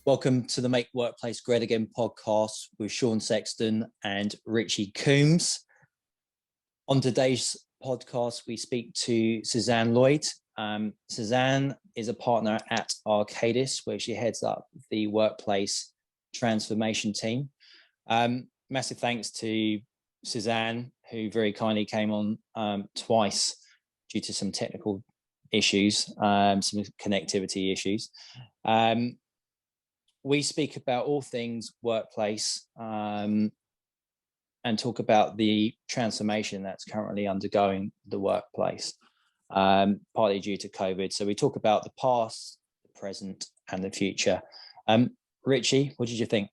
Welcome to the Make Workplace Great Again podcast with Sean Sexton and Richie Coombs. On today's podcast, we speak to Suzanne Lloyd. Suzanne is a partner at Arcadis, where she heads up the workplace transformation team. Massive thanks to Suzanne, who very kindly came on twice due to some technical issues, some connectivity issues. We speak about all things workplace and talk about the transformation that's currently undergoing the workplace, partly due to COVID. So we talk about the past, the present, and the future. Richie, what did you think?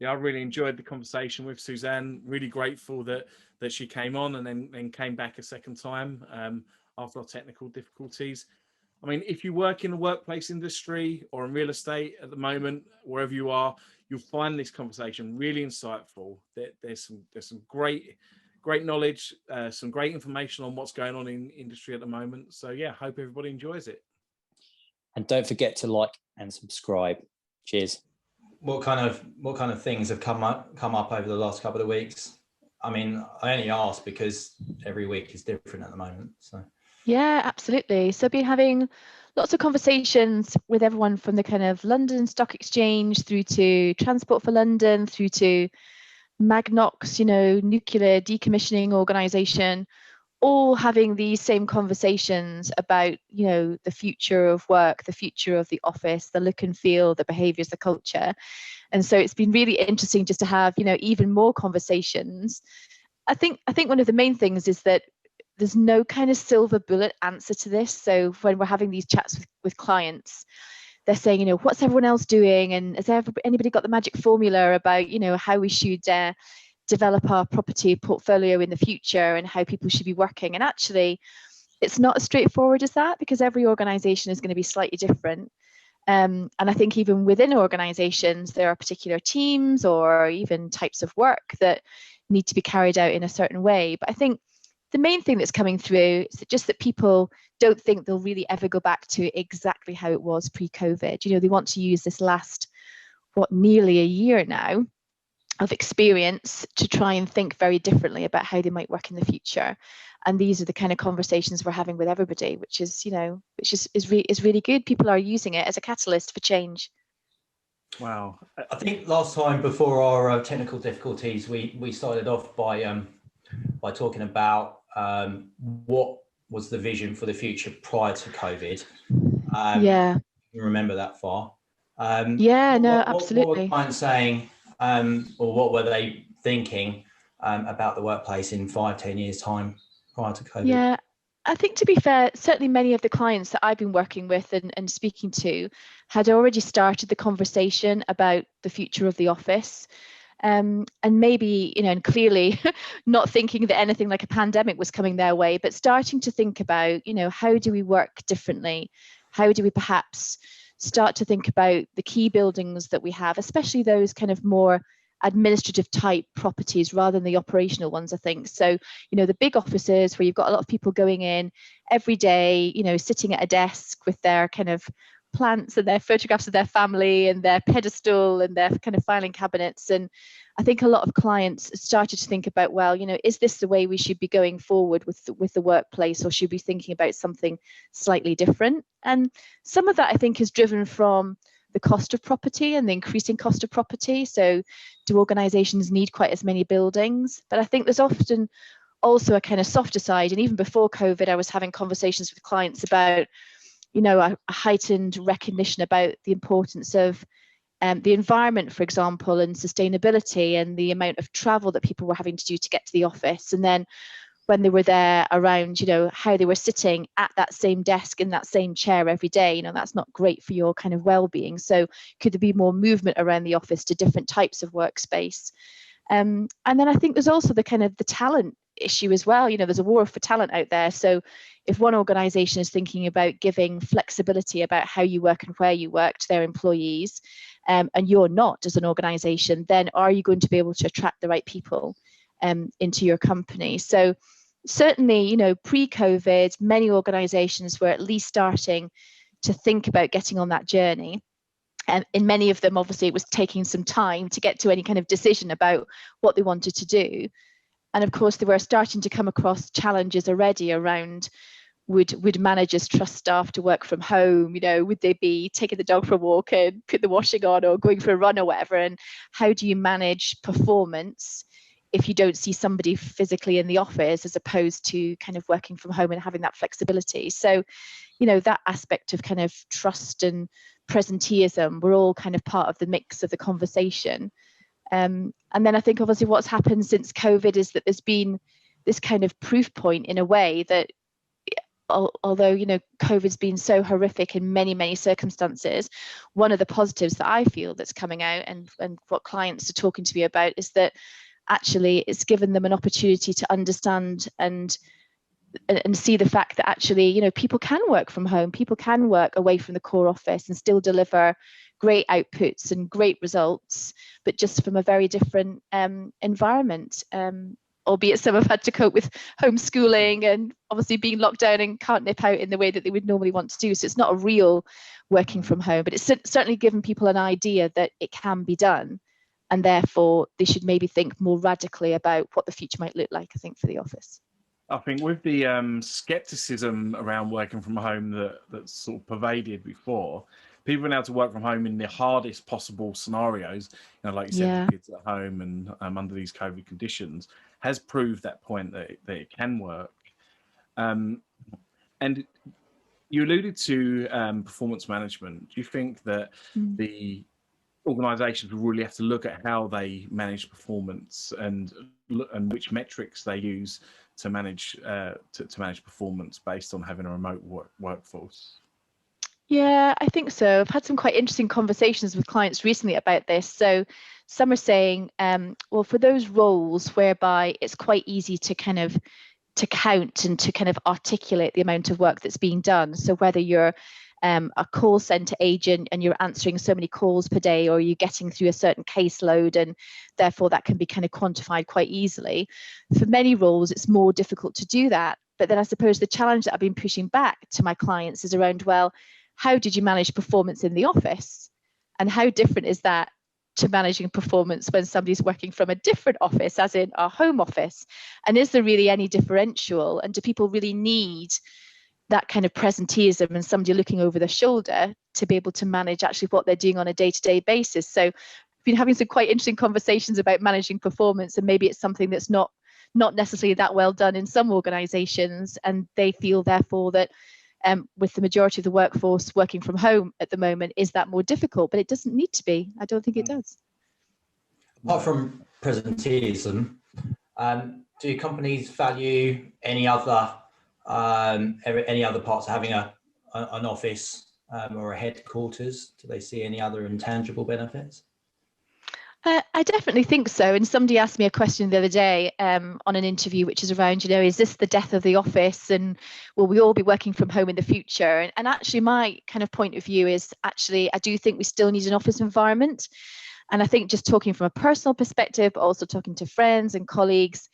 Yeah, I really enjoyed the conversation with Suzanne. Really grateful that she came on and then came back a second time after our technical difficulties. I mean, if you work in the workplace industry or in real estate at the moment, wherever you are, you'll find this conversation really insightful. There's some great knowledge, some great information on what's going on in industry at the moment. So yeah, hope everybody enjoys it. And don't forget to like and subscribe. Cheers. What kind of things have come up over the last couple of weeks? I mean, I only ask because every week is different at the moment. So. Yeah, absolutely. So I've been having lots of conversations with everyone from the kind of London Stock Exchange through to Transport for London, through to Magnox, nuclear decommissioning organisation, all having these same conversations about, the future of work, the future of the office, the look and feel, the behaviours, the culture. And so it's been really interesting just to have, even more conversations. I think one of the main things is that there's no kind of silver bullet answer to this. So when we're having these chats with clients, they're saying, what's everyone else doing? And has anybody got the magic formula about, how we should develop our property portfolio in the future and how people should be working? And actually, it's not as straightforward as that, because every organization is going to be slightly different. And I think even within organizations, there are particular teams or even types of work that need to be carried out in a certain way. But I think the main thing that's coming through is just that people don't think they'll really ever go back to exactly how it was pre-COVID. They want to use this last, nearly a year now of experience to try and think very differently about how they might work in the future. And these are the kind of conversations we're having with everybody, which is really good. People are using it as a catalyst for change. Wow. I think last time before our technical difficulties, we started off by talking about what was the vision for the future prior to COVID. You remember that far? Absolutely. What were clients saying, or what were they thinking about the workplace in 5-10 years time prior to COVID? Yeah, I think, to be fair, certainly many of the clients that I've been working with and speaking to had already started the conversation about the future of the office. And maybe, and clearly not thinking that anything like a pandemic was coming their way, but starting to think about, how do we work differently? How do we perhaps start to think about the key buildings that we have, especially those kind of more administrative type properties rather than the operational ones, I think. So, the big offices where you've got a lot of people going in every day, sitting at a desk with their kind of plants and their photographs of their family and their pedestal and their kind of filing cabinets. And I think a lot of clients started to think about, well, is this the way we should be going forward with the workplace, or should we be thinking about something slightly different? And some of that, I think, is driven from the cost of property and the increasing cost of property. So do organizations need quite as many buildings? But I think there's often also a kind of softer side. And even before COVID, I was having conversations with clients about a heightened recognition about the importance of the environment, for example, and sustainability, and the amount of travel that people were having to do to get to the office. And then when they were there around, how they were sitting at that same desk in that same chair every day, that's not great for your kind of well-being. So could there be more movement around the office to different types of workspace? And then I think there's also the kind of the talent issue as well. There's a war for talent out there. So if one organization is thinking about giving flexibility about how you work and where you work to their employees, and you're not as an organization, then are you going to be able to attract the right people into your company? So certainly, you know, pre-COVID, many organizations were at least starting to think about getting on that journey. And in many of them, obviously, it was taking some time to get to any kind of decision about what they wanted to do. And of course, they were starting to come across challenges already around, would managers trust staff to work from home? You know, would they be taking the dog for a walk and put the washing on, or going for a run or whatever? And how do you manage performance if you don't see somebody physically in the office, as opposed to kind of working from home and having that flexibility? So, you know, that aspect of kind of trust and presenteeism were all kind of part of the mix of the conversation. And then I think obviously what's happened since COVID is that there's been this kind of proof point in a way that, although, you know, COVID's been so horrific in many, many circumstances, one of the positives that I feel that's coming out, and what clients are talking to me about, is that actually it's given them an opportunity to understand and see the fact that actually, you know, people can work from home, people can work away from the core office and still deliver great outputs and great results, but just from a very different environment. Albeit some have had to cope with homeschooling and obviously being locked down and can't nip out in the way that they would normally want to do. So it's not a real working from home, but it's certainly given people an idea that it can be done. And therefore, they should maybe think more radically about what the future might look like, I think, for the office. I think with the skepticism around working from home that sort of pervaded before, people are now to work from home in the hardest possible scenarios, you know, like you said, the kids at home and under these COVID conditions, has proved that point that it can work. And you alluded to performance management. Do you think that the organisations will really have to look at how they manage performance and which metrics they use to manage performance based on having a remote workforce? Yeah, I think so. I've had some quite interesting conversations with clients recently about this. So some are saying, well, for those roles whereby it's quite easy to kind of to count and to kind of articulate the amount of work that's being done. So whether you're a call center agent and you're answering so many calls per day, or you're getting through a certain caseload, and therefore that can be kind of quantified quite easily. For many roles, it's more difficult to do that. But then I suppose the challenge that I've been pushing back to my clients is around, well, how did you manage performance in the office? And how different is that to managing performance when somebody's working from a different office, as in our home office? And is there really any differential? And do people really need that kind of presenteeism and somebody looking over their shoulder to be able to manage actually what they're doing on a day-to-day basis? So I've been having some quite interesting conversations about managing performance, and maybe it's something that's not necessarily that well done in some organizations, and they feel therefore that with the majority of the workforce working from home at the moment, is that more difficult? But it doesn't need to be. I don't think it does. Apart from presenteeism, do companies value any other parts of having an office or a headquarters? Do they see any other intangible benefits? I definitely think so. And somebody asked me a question the other day on an interview, which is around, you know, is this the death of the office, and will we all be working from home in the future? And actually my kind of point of view is, actually, I do think we still need an office environment. And I think, just talking from a personal perspective, but also talking to friends and colleagues,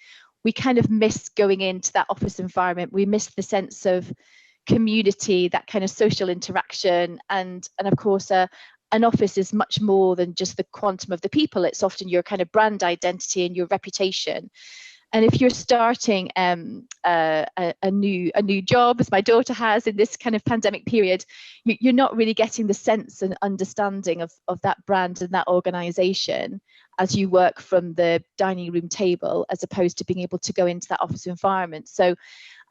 we kind of miss going into that office environment. We miss the sense of community, that kind of social interaction. And of course, an office is much more than just the quantum of the people. It's often your kind of brand identity and your reputation. And if you're starting a new job, as my daughter has in this kind of pandemic period, you're not really getting the sense and understanding of that brand and that organization as you work from the dining room table, as opposed to being able to go into that office environment. So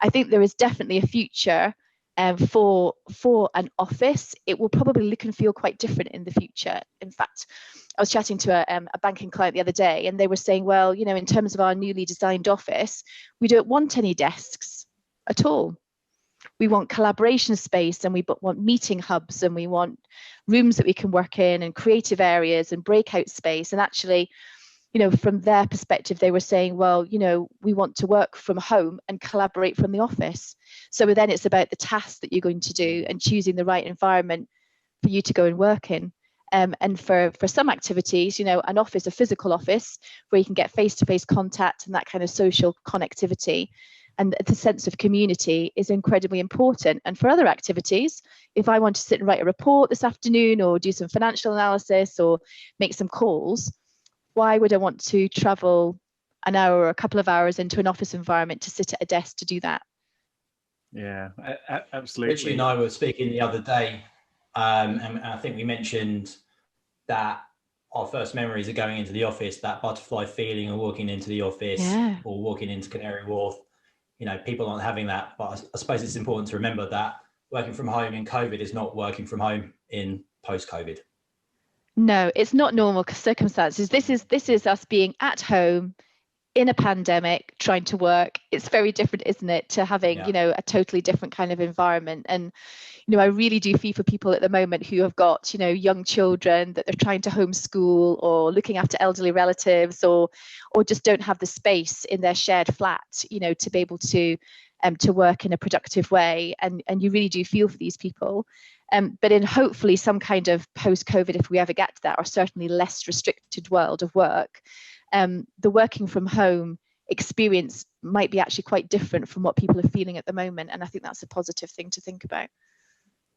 I think there is definitely a future for an office. It will probably look and feel quite different in the future. In fact, I was chatting to a banking client the other day, and they were saying, well, you know, in terms of our newly designed office, we don't want any desks at all. We want collaboration space, and we want meeting hubs, and we want rooms that we can work in, and creative areas and breakout space. And actually, you know, from their perspective, they were saying, well, you know, we want to work from home and collaborate from the office. So then it's about the tasks that you're going to do and choosing the right environment for you to go and work in. And for some activities, you know, an office, a physical office, where you can get face-to-face contact and that kind of social connectivity. and the sense of community is incredibly important. And for other activities, if I want to sit and write a report this afternoon, or do some financial analysis, or make some calls, why would I want to travel an hour or a couple of hours into an office environment to sit at a desk to do that? Yeah, absolutely. Richie and I were speaking the other day, and I think we mentioned that our first memories of going into the office, that butterfly feeling of walking into the office, or walking into Canary Wharf. You know, people aren't having that, but I suppose it's important to remember that working from home in COVID is not working from home in post-COVID. No, it's not normal circumstances. This is us being at home in a pandemic, trying to work. It's very different, isn't it, to having, you know, a totally different kind of environment. And, you know, I really do feel for people at the moment who have got, you know, young children that they're trying to homeschool, or looking after elderly relatives, or just don't have the space in their shared flat, you know, to be able to work in a productive way. And you really do feel for these people. But in hopefully some kind of post-COVID, if we ever get to that, or certainly less restricted world of work, the working from home experience might be actually quite different from what people are feeling at the moment. And I think that's a positive thing to think about.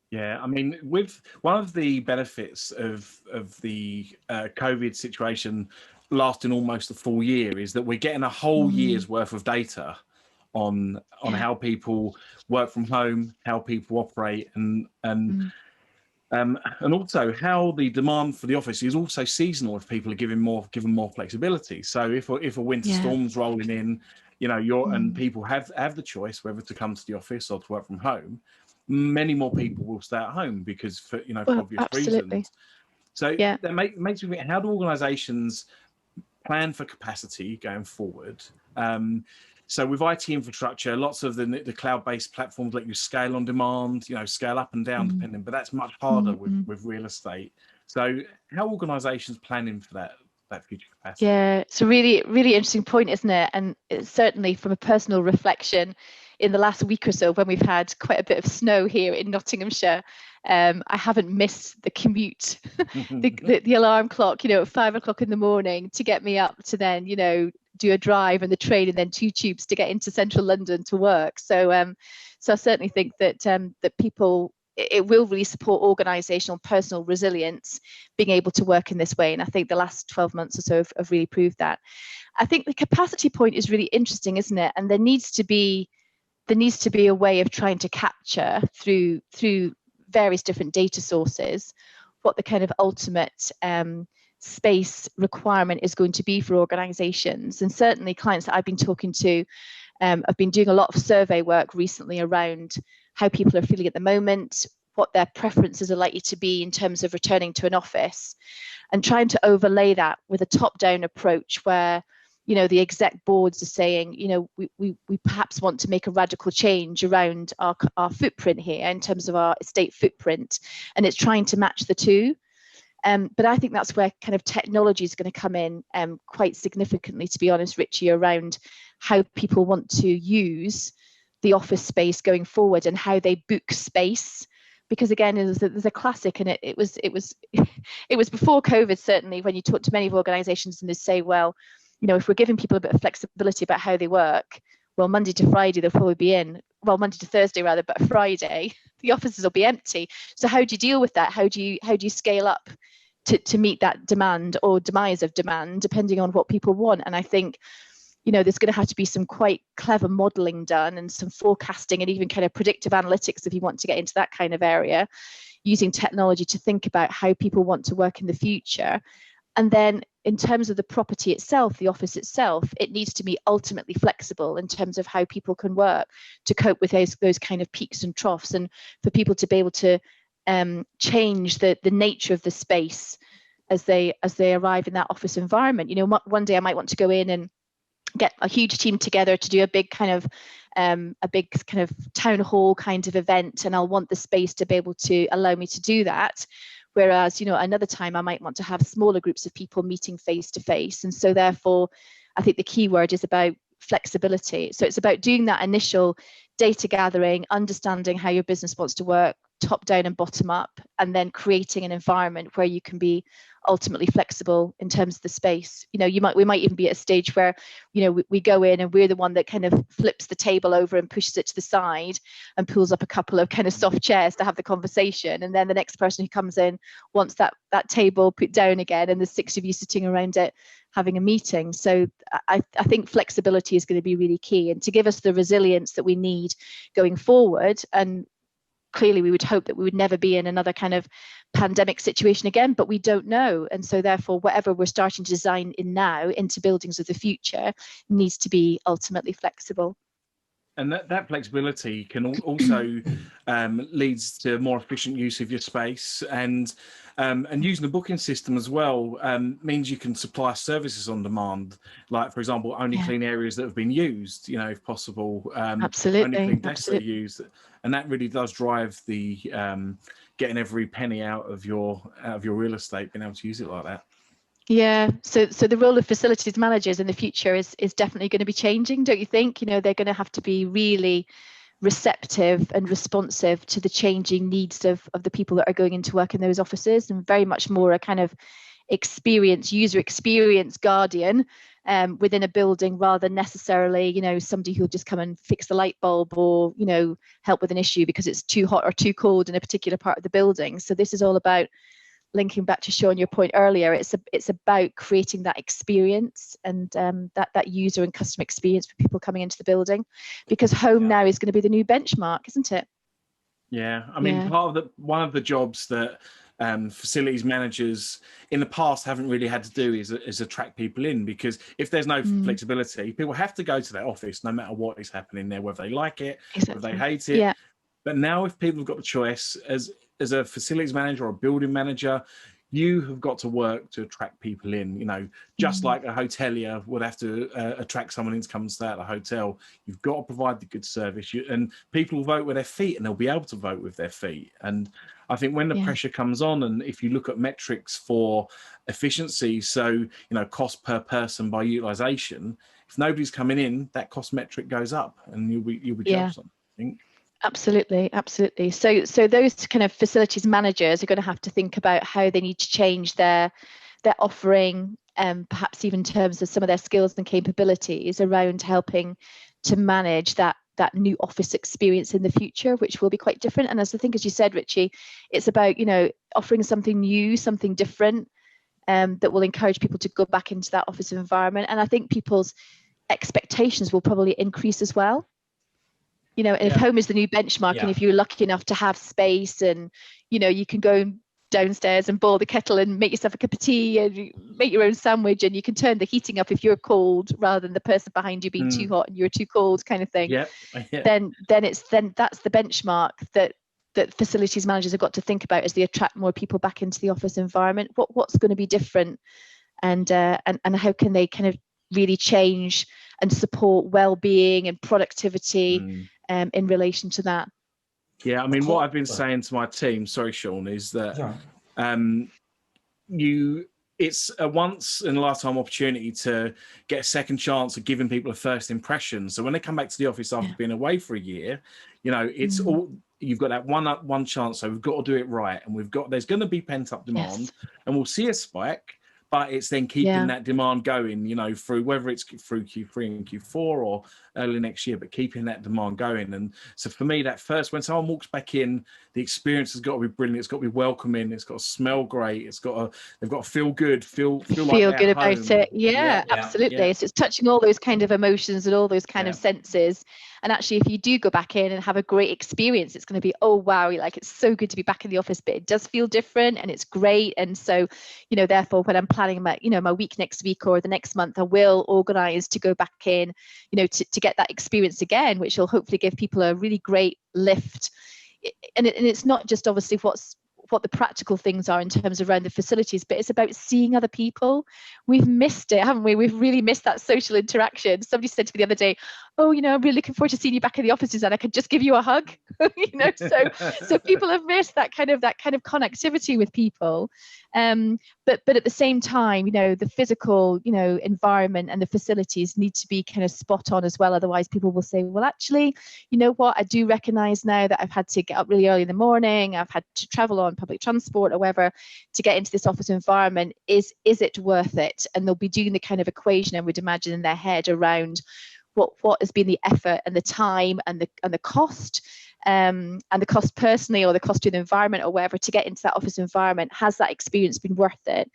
Yeah, I mean, with one of the benefits of the COVID situation lasting almost a full year is that we're getting a whole year's worth of data on how people work from home, how people operate, and also how the demand for the office is also seasonal if people are given more flexibility. So if a winter storm's rolling in, you know, and people have the choice whether to come to the office or to work from home, many more people will stay at home because for obvious reasons. So that makes me think, how do organizations plan for capacity going forward? So with IT infrastructure, lots of the cloud-based platforms let you scale on demand, you know, scale up and down depending, but that's much harder with real estate. So how are organizations planning for that future capacity? Yeah, it's a really, really interesting point, isn't it? And it's certainly from a personal reflection, in the last week or so, when we've had quite a bit of snow here in Nottinghamshire, I haven't missed the commute, the alarm clock, you know, at 5 o'clock in the morning to get me up to then, you know, do a drive and the train and then 2 tubes to get into central London to work. So I certainly think that that people, it will really support organisational personal resilience, being able to work in this way. And I think the last 12 months or so have really proved that. I think the capacity point is really interesting, isn't it? And there needs to be a way of trying to capture through various different data sources what the kind of ultimate space requirement is going to be for organizations. And certainly clients that I've been talking to, I've been doing a lot of survey work recently around how people are feeling at the moment, what their preferences are likely to be in terms of returning to an office, and trying to overlay that with a top-down approach where, you know, the exec boards are saying, you know, we perhaps want to make a radical change around our footprint here in terms of our estate footprint, and it's trying to match the two. But I think that's where kind of technology is going to come in quite significantly, to be honest, Richie, around how people want to use the office space going forward and how they book space. Because again, there's a classic, and it was before COVID, certainly, when you talk to many of organisations and they say, well, you know, if we're giving people a bit of flexibility about how they work, well, Monday to Friday they'll probably be in. Well, Monday to Thursday rather, but Friday the offices will be empty. So how do you deal with that? How do you scale up to meet that demand or demise of demand, depending on what people want? And I think, you know, there's going to have to be some quite clever modelling done and some forecasting and even kind of predictive analytics, if you want to get into that kind of area, using technology to think about how people want to work in the future. And then in terms of the property itself, the office itself, it needs to be ultimately flexible in terms of how people can work to cope with those kind of peaks and troughs, and for people to be able to change the nature of the space as they arrive in that office environment. You know, one day I might want to go in and get a huge team together to do a big kind of town hall kind of event, and I'll want the space to be able to allow me to do that. Whereas, you know, another time I might want to have smaller groups of people meeting face to face. And so therefore, I think the key word is about flexibility. So it's about doing that initial data gathering, understanding how your business wants to work, top down and bottom up, and then creating an environment where you can be ultimately flexible in terms of the space. You know, we might even be at a stage where, you know, we go in and we're the one that kind of flips the table over and pushes it to the side and pulls up a couple of kind of soft chairs to have the conversation, and then the next person who comes in wants that table put down again, and there's 6 of you sitting around it having a meeting. So I think flexibility is going to be really key, and to give us the resilience that we need going forward. And clearly we would hope that we would never be in another kind of pandemic situation again, but we don't know. And so therefore, whatever we're starting to design in now into buildings of the future needs to be ultimately flexible. And that flexibility can also leads to more efficient use of your space, and using the booking system as well means you can supply services on demand. Like, for example, only clean areas that have been used, you know, if possible. Absolutely. Only clean desks that are used, and that really does drive the getting every penny out of your real estate, being able to use it like that. Yeah, so the role of facilities managers in the future is definitely going to be changing, don't you think? You know, they're going to have to be really receptive and responsive to the changing needs of the people that are going into work in those offices, and very much more a kind of user experience guardian within a building, rather than necessarily, you know, somebody who'll just come and fix the light bulb, or, you know, help with an issue because it's too hot or too cold in a particular part of the building. So this is all about, linking back to Sean, your point earlier, it's about creating that experience, and that user and customer experience for people coming into the building, because home now is going to be the new benchmark, isn't it? Yeah, I mean, one of the jobs that facilities managers in the past haven't really had to do is attract people in, because if there's no flexibility, people have to go to that office no matter what is happening there, whether they like it, whether they hate it. Yeah. But now, if people have got the choice, as a facilities manager or a building manager, you have got to work to attract people in. You know, just like a hotelier would have to attract someone in to come and stay at the hotel. You've got to provide the good service, and people will vote with their feet, and they'll be able to vote with their feet. And I think when the pressure comes on, and if you look at metrics for efficiency, so, you know, cost per person by utilization, if nobody's coming in, that cost metric goes up, and you'll be judged on, I think. Absolutely. So those kind of facilities managers are going to have to think about how they need to change their offering, perhaps even in terms of some of their skills and capabilities around helping to manage that new office experience in the future, which will be quite different. And as you said, Richie, it's about, you know, offering something new, something different, that will encourage people to go back into that office environment. And I think people's expectations will probably increase as well. You know, and if home is the new benchmark, and if you're lucky enough to have space, and, you know, you can go downstairs and boil the kettle and make yourself a cup of tea and make your own sandwich, and you can turn the heating up if you're cold, rather than the person behind you being too hot and you're too cold, kind of thing. Then that's the benchmark that facilities managers have got to think about as they attract more people back into the office environment. What's going to be different, and how can they kind of really change and support well-being and productivity in relation to that. Yeah, I mean, what I've been saying to my team, sorry, Sean, is that it's a once in a lifetime opportunity to get a second chance of giving people a first impression. So when they come back to the office after being away for a year, you know, it's all, you've got that one chance. So we've got to do it right, and there's going to be pent up demand, and we'll see a spike. But it's then keeping that demand going, you know, through whether it's through Q3 and Q4 or early next year, but keeping that demand going. And so for me, that first, when someone walks back in, the experience has got to be brilliant. It's got to be welcoming. It's got to smell great. They've got to feel good, feel like good about it. Yeah, absolutely. Yeah. So it's touching all those kind of emotions and all those kind of senses. And actually, if you do go back in and have a great experience, it's going to be, oh, wow, like, it's so good to be back in the office, but it does feel different and it's great. And so, you know, therefore, when I'm planning my, you know, my week next week or the next month, I will organize to go back in, you know, to get that experience again, which will hopefully give people a really great lift. And it's not just obviously what the practical things are in terms of around the facilities, but it's about seeing other people. We've missed it, haven't we? We've really missed that social interaction. Somebody said to me the other day, oh, I'm really looking forward to seeing you back in the offices, and I could just give you a hug. So people have missed that kind of connectivity with people. But at the same time, the physical, environment and the facilities need to be kind of spot on as well. Otherwise, people will say, well, actually, you know what? I do recognise now that I've had to get up really early in the morning. I've had to travel on public transport or whatever to get into this office environment. Is it worth it? And they'll be doing the kind of equation, I would imagine, in their head around what has been the effort and the time and the cost. And the cost personally, or the cost to the environment or whatever, to get into that office environment. Has that experience been worth it?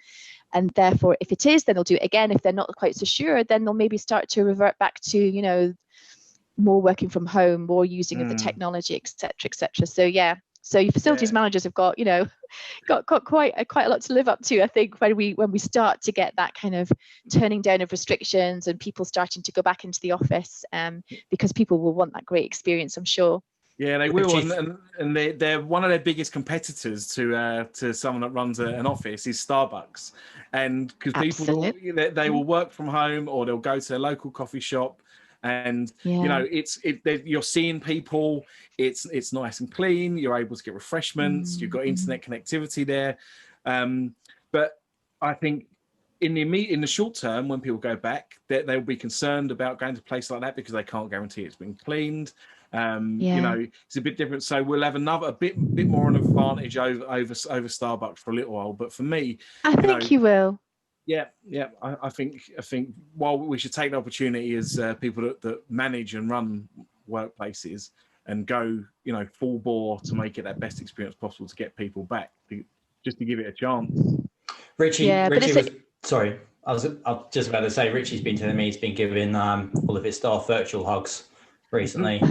And therefore, if it is, then they'll do it again. If they're not quite so sure, then they'll maybe start to revert back to, more working from home, more using of the technology, etc., etc. So yeah, so your facilities managers have got, got quite a lot to live up to, I think, when we start to get that kind of turning down of restrictions and people starting to go back into the office, because people will want that great experience, I'm sure. Yeah, they will, and they're one of their biggest competitors to someone that runs an office is Starbucks, and because people they will work from home or they'll go to their local coffee shop, and you're seeing people. It's nice and clean. You're able to get refreshments. You've got internet connectivity there, but I think in the short term, when people go back, they'll be concerned about going to a place like that because they can't guarantee it's been cleaned. It's a bit different, so we'll have a bit more an advantage over Starbucks for a little while. But for me, I think you will. I think while we should take the opportunity as people that manage and run workplaces and go full bore to make it that best experience possible to get people back, just to give it a chance. Richie sorry, I was just about to say, Richie's been telling me he's been giving all of his staff virtual hugs recently.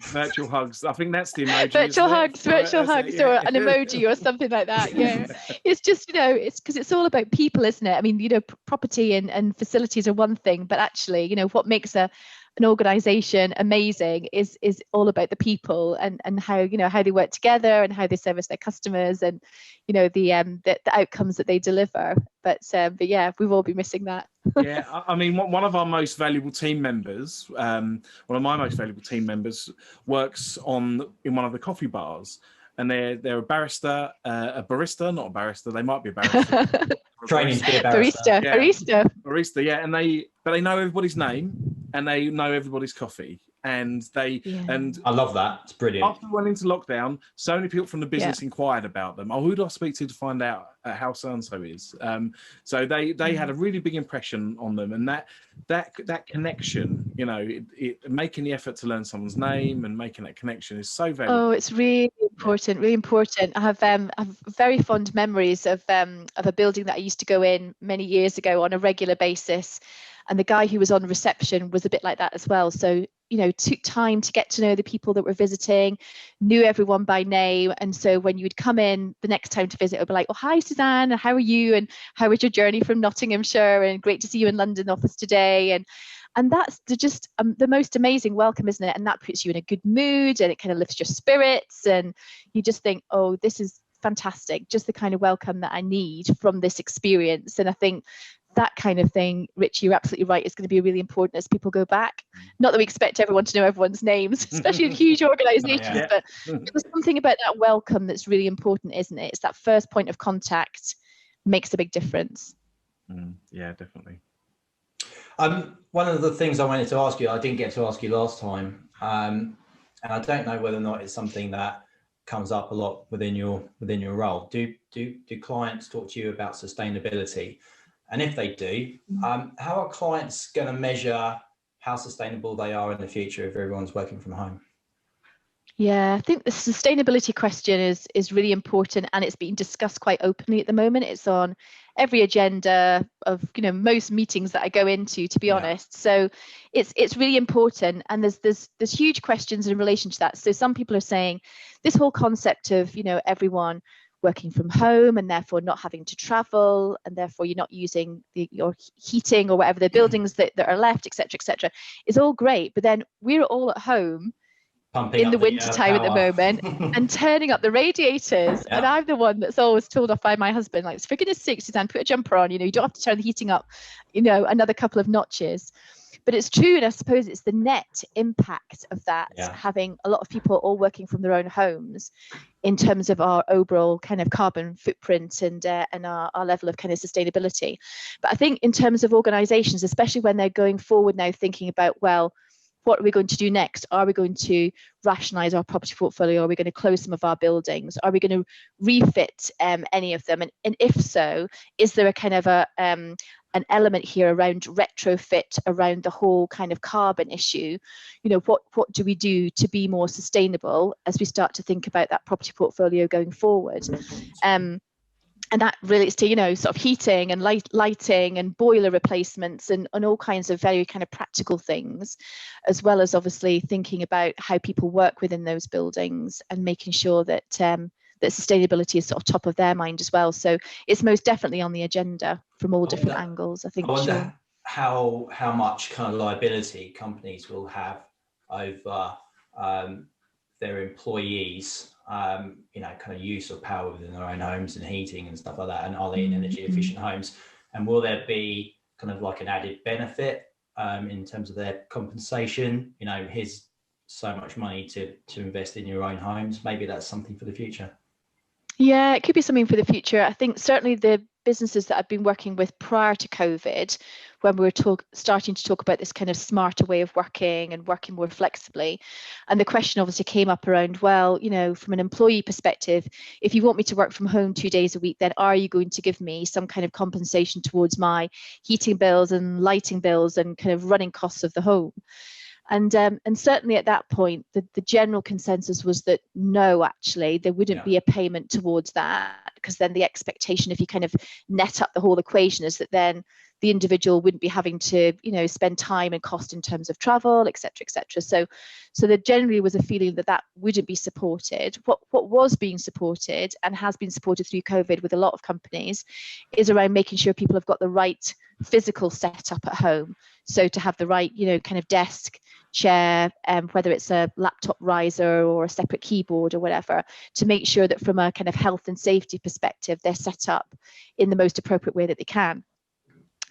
Virtual hugs. I think that's the emoji. Virtual hugs, or an emoji or something like that. Yeah, it's just it's because it's all about people, isn't it? I mean, property and facilities are one thing, but actually, what makes an organization amazing is all about the people and how how they work together and how they service their customers and the outcomes that they deliver. But yeah, we've all been missing that. Yeah, I mean, one of our most valuable team members, one of my most valuable team members, works in one of the coffee bars, and they're a barrister, not a barrister. They might be a barrister. Training to be a barrister. Barista. Yeah, and they know everybody's name and they know everybody's coffee. And and I love that. It's brilliant. After we went into lockdown, so many people from the business inquired about them. Oh, who do I speak to find out how so and so is? So they had a really big impression on them, and that connection, making the effort to learn someone's name and making that connection is so valuable. Oh, it's really important, really important. I have very fond memories of a building that I used to go in many years ago on a regular basis. And the guy who was on reception was a bit like that as well. So, took time to get to know the people that were visiting, knew everyone by name. And so when you would come in the next time to visit, it would be like, oh, hi, Suzanne, how are you? And how was your journey from Nottinghamshire? And great to see you in London office today. And that's just the most amazing welcome, isn't it? And that puts you in a good mood and it kind of lifts your spirits. And you just think, oh, this is fantastic. Just the kind of welcome that I need from this experience. And I think that kind of thing, Richie, you're absolutely right, is going to be really important as people go back. Not that we expect everyone to know everyone's names, especially in huge organizations, but there's something about that welcome that's really important, isn't it? It's that first point of contact makes a big difference. Yeah, definitely. One of the things I wanted to ask you, I didn't get to ask you last time, and I don't know whether or not it's something that comes up a lot within your role. Do clients talk to you about sustainability? And if they do, how are clients going to measure how sustainable they are in the future if everyone's working from home? Yeah, I think the sustainability question is really important, and it's being discussed quite openly at the moment. It's on every agenda of most meetings that I go into, to be honest. So it's really important, and there's huge questions in relation to that. So some people are saying this whole concept of everyone working from home and therefore not having to travel, and therefore you're not using your heating or whatever the buildings that are left, etc., is all great. But then we're all at home in the winter time at the moment and turning up the radiators. And I'm the one that's always told off by my husband, like, for goodness sake, Suzanne, put a jumper on, you don't have to turn the heating up, another couple of notches. But it's true, and I suppose it's the net impact of that, Yeah. having a lot of people all working from their own homes, in terms of our overall kind of carbon footprint and our level of kind of sustainability. But I think in terms of organisations, especially when they're going forward now, thinking about, well, what are we going to do next? Are we going to rationalise our property portfolio? Are we going to close some of our buildings? Are we going to refit any of them? And if so, is there a kind of an element here around retrofit, around the whole kind of carbon issue? You know, what do we do to be more sustainable as we start to think about that property portfolio going forward? And that relates to, you know, sort of heating and lighting and boiler replacements and all kinds of very kind of practical things, as well as obviously thinking about how people work within those buildings and making sure that that sustainability is sort of top of their mind as well. So it's most definitely on the agenda from all different angles, I think. I wonder how much kind of liability companies will have over their employees, you know, kind of use of power within their own homes and heating and stuff like that, and are they in energy efficient homes, and will there be kind of like an added benefit in terms of their compensation? You know, here's so much money to invest in your own homes. Maybe that's something for the future. Yeah, it could be something for the future. I think certainly the businesses that I've been working with prior to COVID, when we were starting to talk about this kind of smarter way of working and working more flexibly, and the question obviously came up around, well, you know, from an employee perspective, if you want me to work from home 2 days a week, then are you going to give me some kind of compensation towards my heating bills and lighting bills and kind of running costs of the home? And certainly at that point, the general consensus was that no, actually, there wouldn't be a payment towards that, because then the expectation, if you kind of net up the whole equation, is that then the individual wouldn't be having to, you know, spend time and cost in terms of travel, et cetera, et cetera. So there generally was a feeling that that wouldn't be supported. What was being supported and has been supported through COVID with a lot of companies is around making sure people have got the right physical setup at home. So to have the right, you know, kind of desk, chair, whether it's a laptop riser or a separate keyboard or whatever, to make sure that from a kind of health and safety perspective, they're set up in the most appropriate way that they can.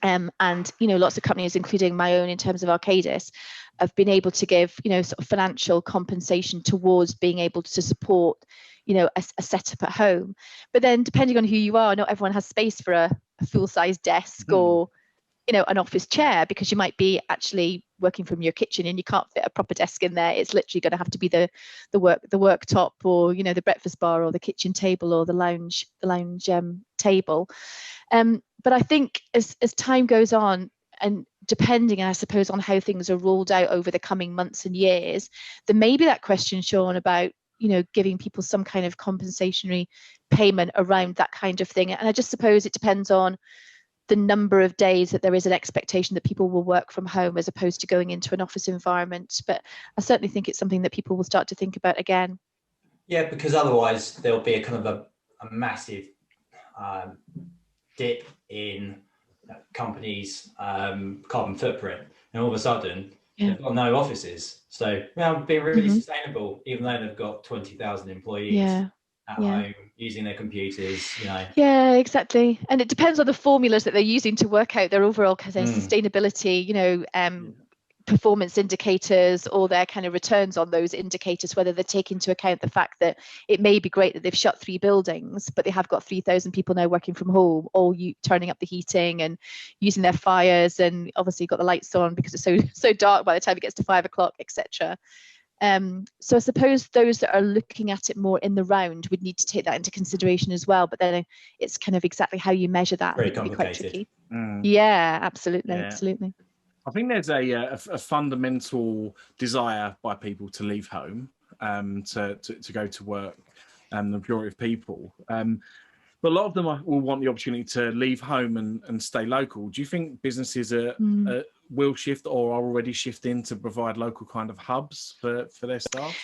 And, you know, lots of companies, including my own in terms of Arcadis, have been able to give, you know, sort of financial compensation towards being able to support, you know, a setup at home. But then depending on who you are, not everyone has space for a full-size desk or, you know, an office chair, because you might be actually working from your kitchen and you can't fit a proper desk in there. It's literally going to have to be the worktop, or, you know, the breakfast bar, or the kitchen table, or the lounge table. But I think as time goes on, and depending, I suppose, on how things are rolled out over the coming months and years, there may be that question, Sean, about, you know, giving people some kind of compensatory payment around that kind of thing. And I just suppose it depends on the number of days that there is an expectation that people will work from home as opposed to going into an office environment. But I certainly think it's something that people will start to think about again. Yeah, because otherwise there'll be a kind of a massive dip in companies' carbon footprint, and all of a sudden they've got no offices. So, well, being really sustainable, even though they've got 20,000 employees at home using their computers, you know. Yeah, exactly. And it depends on the formulas that they're using to work out their overall kind of sustainability, you know, performance indicators, or their kind of returns on those indicators, whether they take into account the fact that it may be great that they've shut 3 buildings, but they have got 3,000 people now working from home, all turning up the heating and using their fires, and obviously got the lights on because it's so dark by the time it gets to 5 o'clock, etc. So I suppose those that are looking at it more in the round would need to take that into consideration as well. But then it's kind of exactly how you measure that. Very can be quite tricky. Yeah, Absolutely. I think there's a fundamental desire by people to leave home, to go to work, the majority of people. But a lot of them will want the opportunity to leave home and stay local. Do you think businesses will shift, or are already shifting, to provide local kind of hubs for their staff?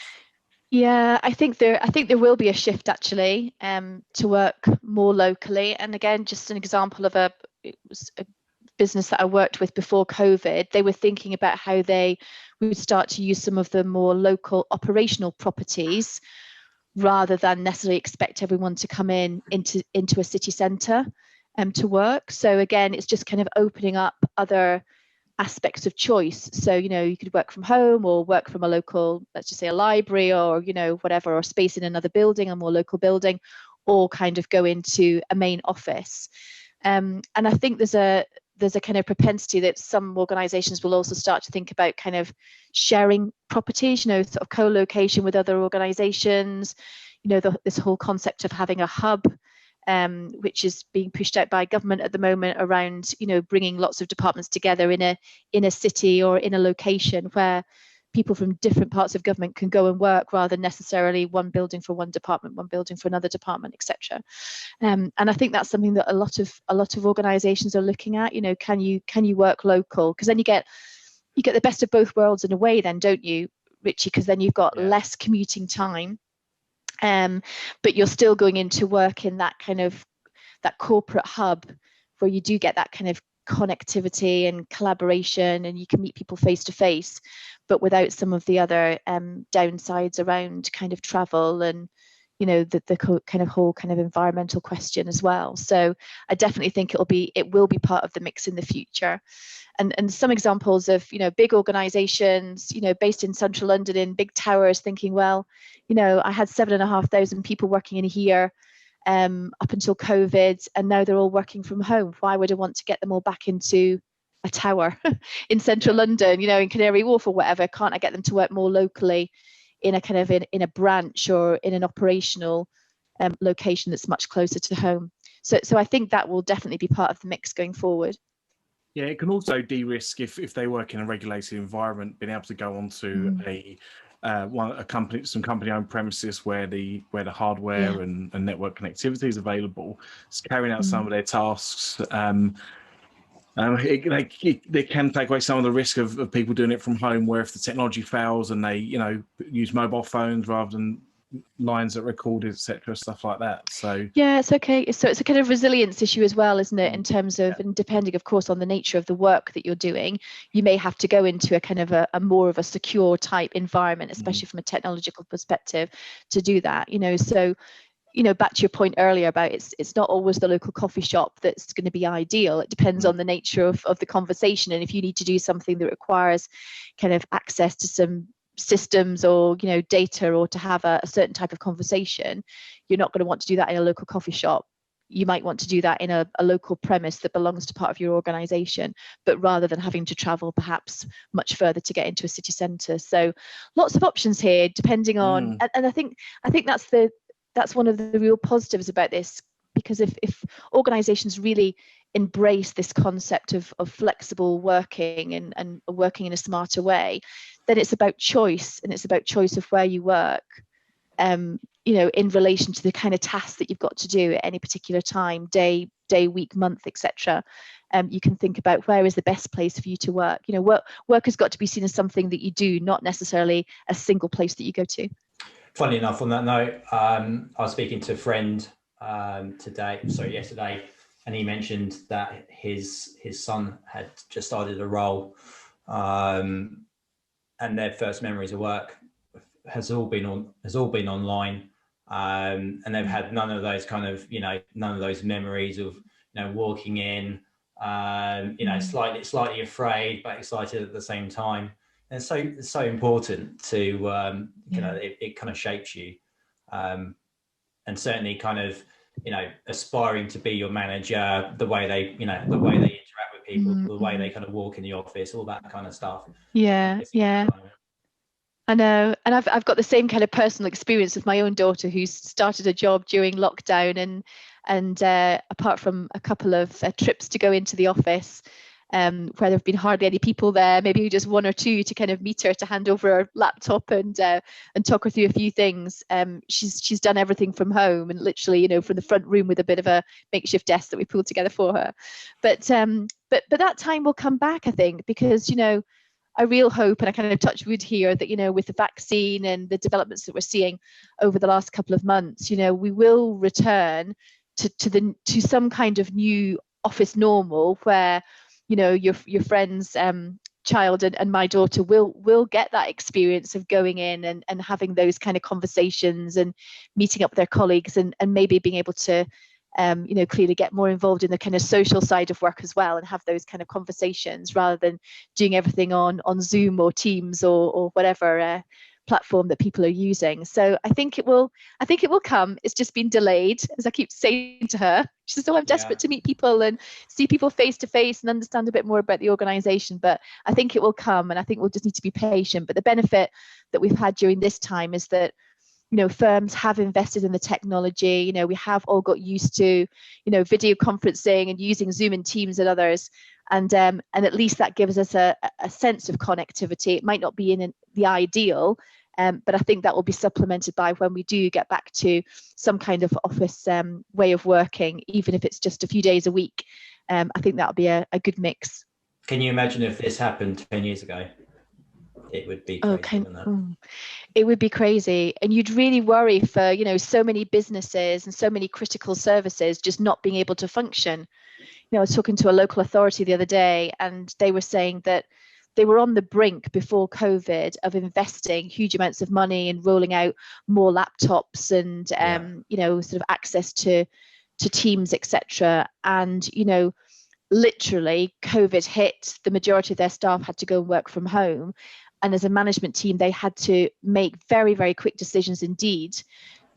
Yeah, I think there will be a shift actually, to work more locally. And again, just an example of it was a business that I worked with before COVID. They were thinking about how they would start to use some of the more local operational properties, rather than necessarily expect everyone to come into a city centre to work. So again, it's just kind of opening up other aspects of choice. So, you could work from home or work from a local, let's just say a library, or, whatever, or space in another building, a more local building, or kind of go into a main office. And I think there's a kind of propensity that some organizations will also start to think about kind of sharing properties, sort of co-location with other organizations, this whole concept of having a hub, which is being pushed out by government at the moment around, bringing lots of departments together in a city or in a location where people from different parts of government can go and work, rather than necessarily one building for one department, one building for another department, etc. And I think that's something that a lot of organisations are looking at. Can you work local? Because then you get the best of both worlds in a way, then, don't you, Richie? Because then you've got less commuting time, but you're still going into work in that kind of that corporate hub where you do get that kind of connectivity and collaboration, and you can meet people face to face, but without some of the other downsides around kind of travel and the kind of whole kind of environmental question as well. So I definitely think it will be part of the mix in the future. And some examples of big organizations based in central London in big towers thinking, well, I had 7,500 people working in here up until COVID, and now they're all working from home. Why would I want to get them all back into a tower in central London, in Canary Wharf or whatever? Can't I get them to work more locally in a kind of in a branch or in an operational location that's much closer to home? So I think that will definitely be part of the mix going forward. Yeah, it can also de-risk if they work in a regulated environment, being able to go onto some company-owned premises where the hardware and network connectivity is available, it's carrying out some of their tasks. They can take away some of the risk of people doing it from home, where if the technology fails and they use mobile phones rather than lines that recorded, etc., stuff like that. So yeah, it's okay. So it's a kind of resilience issue as well, isn't it, in terms of, and depending of course on the nature of the work that you're doing, you may have to go into a kind of a more of a secure type environment, especially from a technological perspective, to do that. So back to your point earlier about it's not always the local coffee shop that's going to be ideal. It depends on the nature of the conversation, and if you need to do something that requires kind of access to some systems or data, or to have a certain type of conversation, you're not going to want to do that in a local coffee shop. You might want to do that in a local premise that belongs to part of your organization, but rather than having to travel perhaps much further to get into a city centre. So lots of options here depending on and I think that's one of the real positives about this, because if organizations really embrace this concept of flexible working and working in a smarter way, then it's about choice, and it's about choice of where you work, in relation to the kind of tasks that you've got to do at any particular time, day, week, month, etc. You can think about where is the best place for you to work. Work has got to be seen as something that you do, not necessarily a single place that you go to. Funny enough, on that note, I was speaking to a friend yesterday, and he mentioned that his son had just started a role, and their first memories of work has all been online, and they've had none of those kind of none of those memories of walking in, slightly afraid but excited at the same time. And so it's so important to it kind of shapes you, and certainly kind of aspiring to be your manager, the way they interact with people, the way they kind of walk in the office, all that kind of stuff. Yeah. I know, and I've got the same kind of personal experience with my own daughter, who's started a job during lockdown, and apart from a couple of trips to go into the office, where there have been hardly any people there, maybe just one or two to kind of meet her, to hand over her laptop and talk her through a few things. She's done everything from home, and literally, from the front room with a bit of a makeshift desk that we pulled together for her. But that time will come back, I think, because I real hope, and I kind of touch wood here, that with the vaccine and the developments that we're seeing over the last couple of months, we will return to some kind of new office normal where your friend's child and my daughter will get that experience of going in and having those kind of conversations and meeting up with their colleagues, and maybe being able to clearly get more involved in the kind of social side of work as well, and have those kind of conversations rather than doing everything on Zoom or Teams or whatever platform that people are using. So I think it will come. It's just been delayed, as I keep saying to her. She says, "Oh, I'm desperate to meet people and see people face to face and understand a bit more about the organization." But I think it will come, and I think we'll just need to be patient. But the benefit that we've had during this time is that, firms have invested in the technology. We have all got used to, video conferencing and using Zoom and Teams and others. And at least that gives us a sense of connectivity. It might not be in the ideal, but I think that will be supplemented by when we do get back to some kind of office way of working, even if it's just a few days a week. I think that'll be a good mix. Can you imagine if this happened 10 years ago? It would be crazy, wouldn't it? It would be crazy, and you'd really worry for so many businesses and so many critical services just not being able to function. I was talking to a local authority the other day, and they were saying that they were on the brink before COVID of investing huge amounts of money and rolling out more laptops and sort of access to Teams, etc. And literally COVID hit, the majority of their staff had to go and work from home. And as a management team, they had to make very, very quick decisions indeed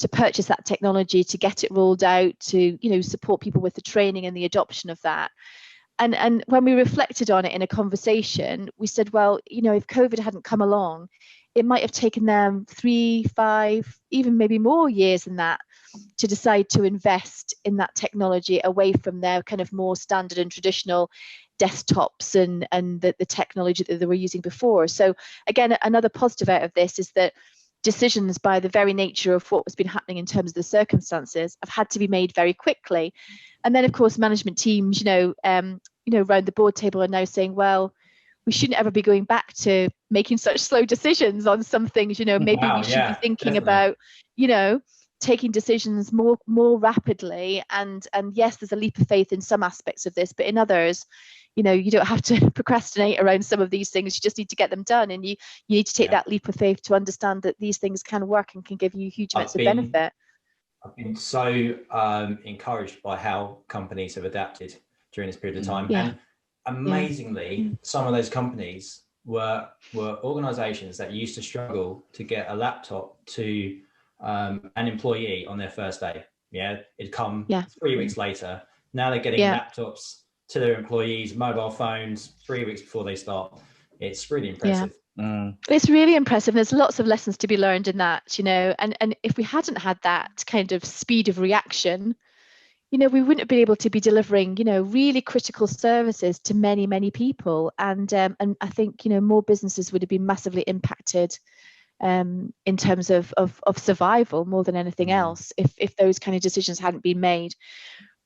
to purchase that technology, to get it rolled out, to support people with the training and the adoption of that. And when we reflected on it in a conversation, we said, well, if COVID hadn't come along, it might have taken them 3, 5, even maybe more years than that to decide to invest in that technology away from their kind of more standard and traditional desktops and the technology that they were using before. So again, another positive out of this is that decisions, by the very nature of what has been happening in terms of the circumstances, have had to be made very quickly. And then, of course, management teams, around the board table are now saying, well, we shouldn't ever be going back to making such slow decisions on some things. Maybe we should be thinking about, taking decisions more rapidly. And yes, there's a leap of faith in some aspects of this, but in others, you don't have to procrastinate around some of these things. You just need to get them done, and you need to take that leap of faith to understand that these things can work and can give you huge amounts of benefit. I've been so encouraged by how companies have adapted during this period of time. And amazingly, some of those companies were organizations that used to struggle to get a laptop to an employee on their first day. It'd come 3 weeks later. Now they're getting laptops to their employees, mobile phones, 3 weeks before they start. It's really impressive. It's really impressive. There's lots of lessons to be learned in that, and if we hadn't had that kind of speed of reaction, we wouldn't have been able to be delivering, really critical services to many, many people. And I think, more businesses would have been massively impacted in terms of survival more than anything else if those kind of decisions hadn't been made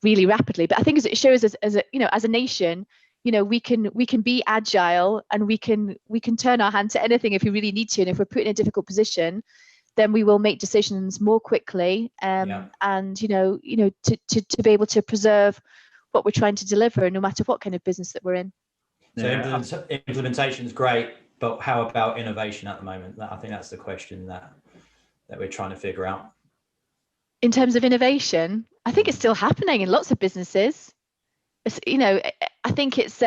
really rapidly. But I think as it shows us as a nation, we can be agile, and we can turn our hand to anything if we really need to. And if we're put in a difficult position, then we will make decisions more quickly, and to be able to preserve what we're trying to deliver, no matter what kind of business that we're in. So implementation is great, but how about innovation at the moment? I think that's the question that we're trying to figure out. In terms of innovation, I think it's still happening in lots of businesses. I think it's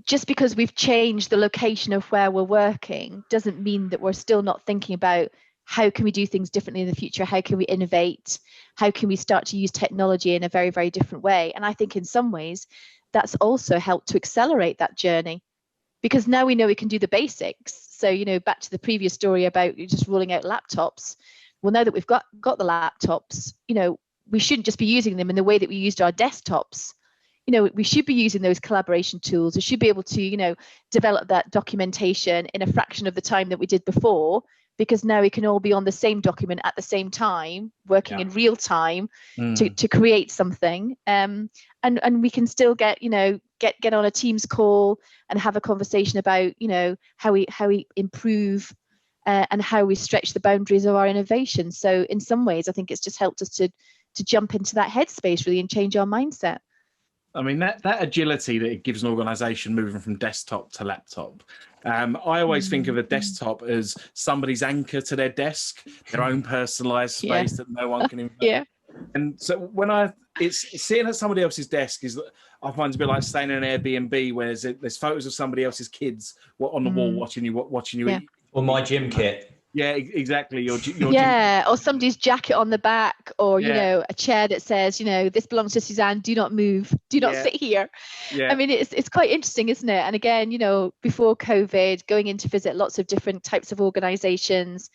just because we've changed the location of where we're working doesn't mean that we're still not thinking about how can we do things differently in the future? How can we innovate? How can we start to use technology in a very, very different way? And I think in some ways that's also helped to accelerate that journey, because now we know we can do the basics. So, back to the previous story about just rolling out laptops. Well, now that we've got the laptops, we shouldn't just be using them in the way that we used our desktops. We should be using those collaboration tools. We should be able to, develop that documentation in a fraction of the time that we did before, because now we can all be on the same document at the same time, working in real time to create something. And we can still get on a Teams call and have a conversation about, how we improve and how we stretch the boundaries of our innovation. So in some ways, I think it's just helped us to jump into that headspace really and change our mindset. I mean, that agility that it gives an organization moving from desktop to laptop. I always think of a desktop as somebody's anchor to their desk, their own personalized space that no one can invade. And so when it's sitting at somebody else's desk is, I find it's a bit like staying in an Airbnb where there's photos of somebody else's kids on the wall watching you Yeah. eat. Or my gym kit. Yeah, exactly. Your Yeah, or somebody's jacket on the back, or you Yeah. know, a chair that says, you know, this belongs to Suzanne, do not move, do not Yeah. sit here. Yeah. I mean, it's quite interesting, isn't it? And again, you know, before COVID, going in to visit lots of different types of organizations,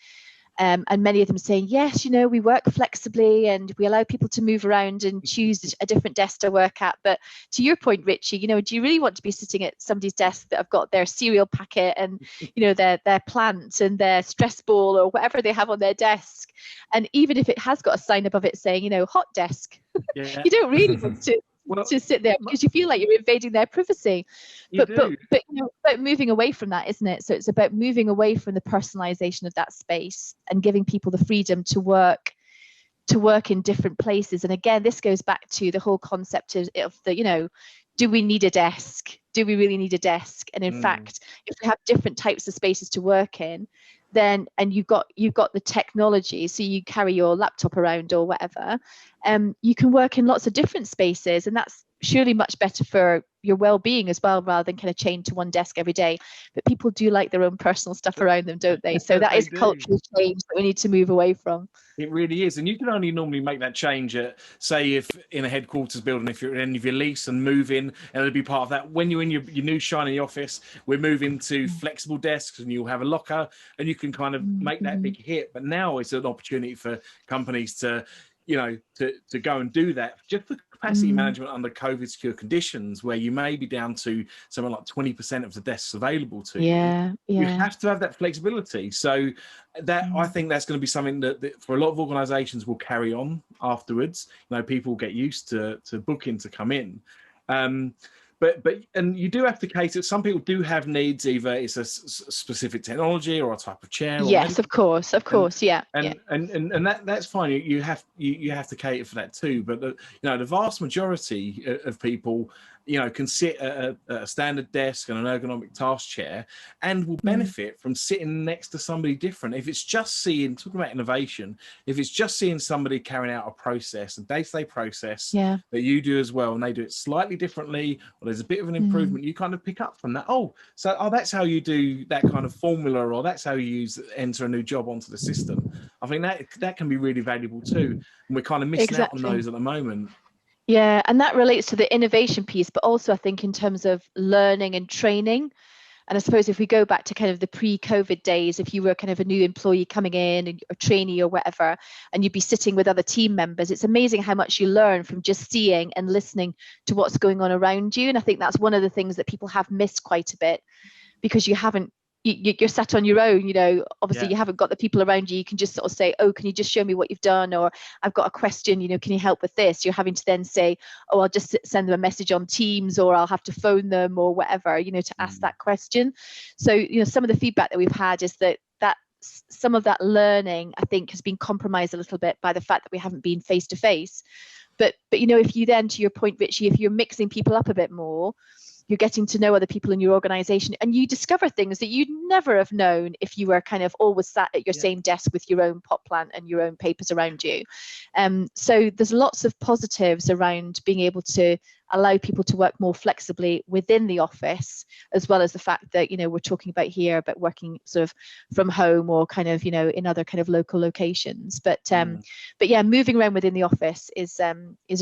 and many of them saying, yes, you know, we work flexibly and we allow people to move around and choose a different desk to work at. But to your point, Richie, you know, do you really want to be sitting at somebody's desk that have got their cereal packet and, you know, their plants and their stress ball or whatever they have on their desk? And even if it has got a sign above it saying, you know, hot desk, Yeah. you don't really want to sit there because you feel like you're invading their privacy. But you know, about moving away from that, isn't it? So it's about moving away from the personalization of that space and giving people the freedom to work in different places. And again, this goes back to the whole concept of the, you know, do we need a desk? Do we really need a desk? And in fact, if we have different types of spaces to work in, then, and you've got the technology, so you carry your laptop around or whatever, you can work in lots of different spaces, and that's surely much better for your well-being as well, rather than kind of chained to one desk every day. But people do like their own personal stuff around them, don't they? So that is a cultural change that we need to move away from. It really is, and you can only normally make that change at, say, if in a headquarters building, if you're at the end of your lease and move in, and it'll be part of that. When you're in your new shiny office, we're moving to flexible desks, and you'll have a locker, and you can kind of make that big hit. But now it's an opportunity for companies to, you know, to go and do that just for capacity management under COVID secure conditions, where you may be down to something like 20% of the desks available to you. You have to have that flexibility. So that I think that's going to be something that for a lot of organizations will carry on afterwards. You know, people get used to booking to come in. But you do have to cater. Some people do have needs. Either it's a specific technology or a type of chair. Yes, of course, yeah. And that's fine. You have to cater for that too. But the vast majority of people, you know, can sit at a standard desk and an ergonomic task chair, and will benefit from sitting next to somebody different. If it's just talking about innovation, if it's just seeing somebody carrying out a process, a day-to-day process that you do as well, and they do it slightly differently, or there's a bit of an improvement, you kind of pick up from that. That's how you do that kind of formula, or that's how you enter a new job onto the system. I think that can be really valuable too, and we're kind of missing out on those at the moment. Yeah, and that relates to the innovation piece, but also I think in terms of learning and training. And I suppose if we go back to kind of the pre-COVID days, if you were kind of a new employee coming in, and a trainee or whatever, and you'd be sitting with other team members, it's amazing how much you learn from just seeing and listening to what's going on around you. And I think that's one of the things that people have missed quite a bit, because you're sat on your own, you know, obviously you haven't got the people around you. You can just sort of say, oh, can you just show me what you've done? Or I've got a question, you know, can you help with this? You're having to then say, oh, I'll just send them a message on Teams, or I'll have to phone them or whatever, you know, to ask that question. So, you know, some of the feedback that we've had is that some of that learning, I think, has been compromised a little bit by the fact that we haven't been face to face. But, you know, if you then, to your point, Richie, if you're mixing people up a bit more, you're getting to know other people in your organization, and you discover things that you'd never have known if you were kind of always sat at your same desk with your own pot plant and your own papers around you. So there's lots of positives around being able to allow people to work more flexibly within the office, as well as the fact that, you know, we're talking about here about working sort of from home or kind of, you know, in other kind of local locations. But yeah, moving around within the office is a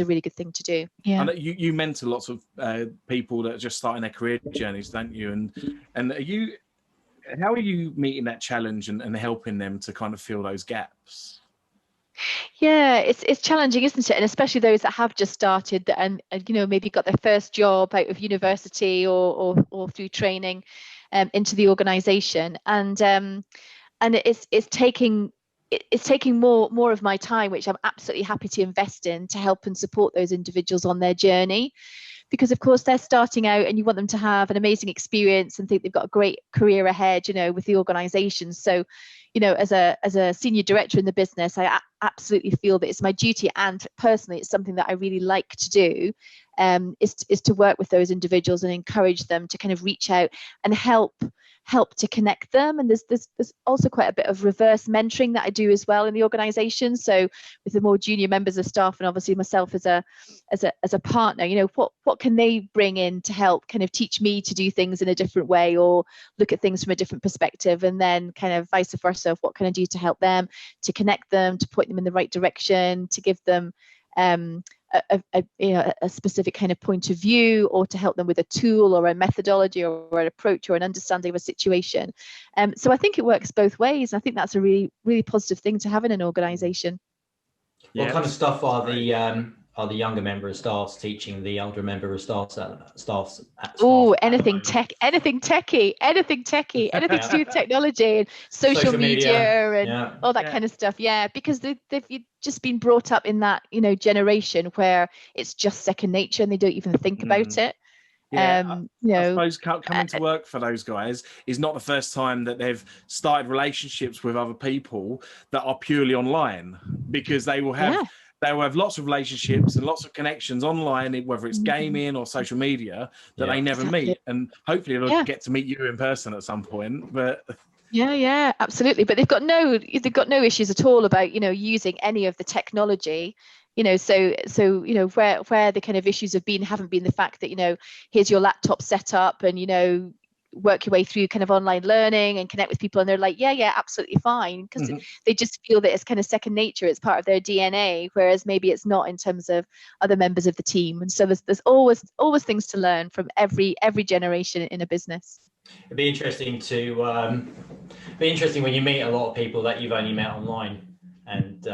really good thing to do. Yeah. And you mentor lots of people that are just starting their career journeys, don't you? And how are you meeting that challenge and helping them to kind of fill those gaps? Yeah, it's challenging, isn't it? And especially those that have just started and you know, maybe got their first job out of university or through training into the organization, and it's taking more of my time, which I'm absolutely happy to invest in to help and support those individuals on their journey. Because of course they're starting out, and you want them to have an amazing experience and think they've got a great career ahead, you know, with the organization. So, you know, as a senior director in the business, I absolutely feel that it's my duty, and personally it's something that I really like to do, is to work with those individuals and encourage them to kind of reach out and help help to connect them. And there's also quite a bit of reverse mentoring that I do as well in the organization. So with the more junior members of staff, and obviously myself as a partner, you know, what can they bring in to help kind of teach me to do things in a different way, or look at things from a different perspective, and then kind of vice versa, what can I do to help them, to connect them, to point them in the right direction, to give them a specific kind of point of view, or to help them with a tool or a methodology or an approach or an understanding of a situation. So I think it works both ways. I think that's a really, really positive thing to have in an organization. Yeah, what kind of stuff are the younger member of staffs teaching the older member of staffs at staff? Oh, anything techie, anything to do with technology and social media and all that kind of stuff. Yeah, because they've just been brought up in that, you know, generation where it's just second nature and they don't even think about it. Yeah, you know, I suppose coming to work for those guys is not the first time that they've started relationships with other people that are purely online, because they will have lots of relationships and lots of connections online, whether it's gaming or social media, that they never meet, and hopefully they'll get to meet you in person at some point. But yeah, absolutely. But they've got no issues at all about, you know, using any of the technology. You know, so you know, where the kind of issues haven't been the fact that, you know, here's your laptop set up and, you know, work your way through kind of online learning and connect with people, and they're like, yeah, absolutely fine, because they just feel that it's kind of second nature, it's part of their DNA, whereas maybe it's not in terms of other members of the team. And so there's always things to learn from every generation in a business. It'd be interesting when you meet a lot of people that you've only met online, and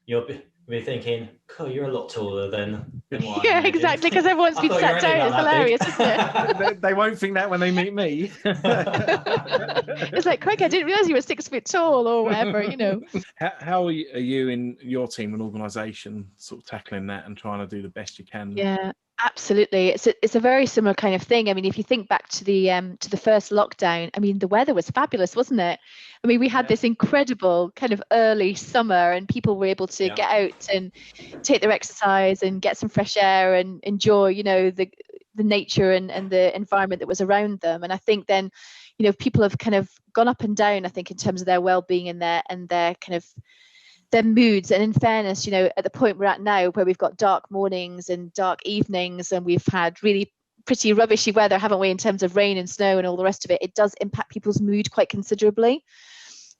you'll be thinking, cool, you're a lot taller than what I exactly, because everyone's been sat down. It's hilarious, isn't it? They won't think that when they meet me. It's like, Craig, I didn't realize you were 6 foot tall or whatever, you know. How are you in your team and organisation sort of tackling that and trying to do the best you can? Yeah, absolutely. It's a very similar kind of thing. I mean, if you think back to the first lockdown, I mean, the weather was fabulous, wasn't it? I mean, we had this incredible kind of early summer, and people were able to get out and take their exercise and get some fresh air and enjoy, you know, the nature and the environment that was around them. And I think then, you know, people have kind of gone up and down, I think, in terms of their well-being and their kind of their moods. And in fairness, you know, at the point we're at now, where we've got dark mornings and dark evenings, and we've had really pretty rubbishy weather, haven't we, in terms of rain and snow and all the rest of it, it does impact people's mood quite considerably,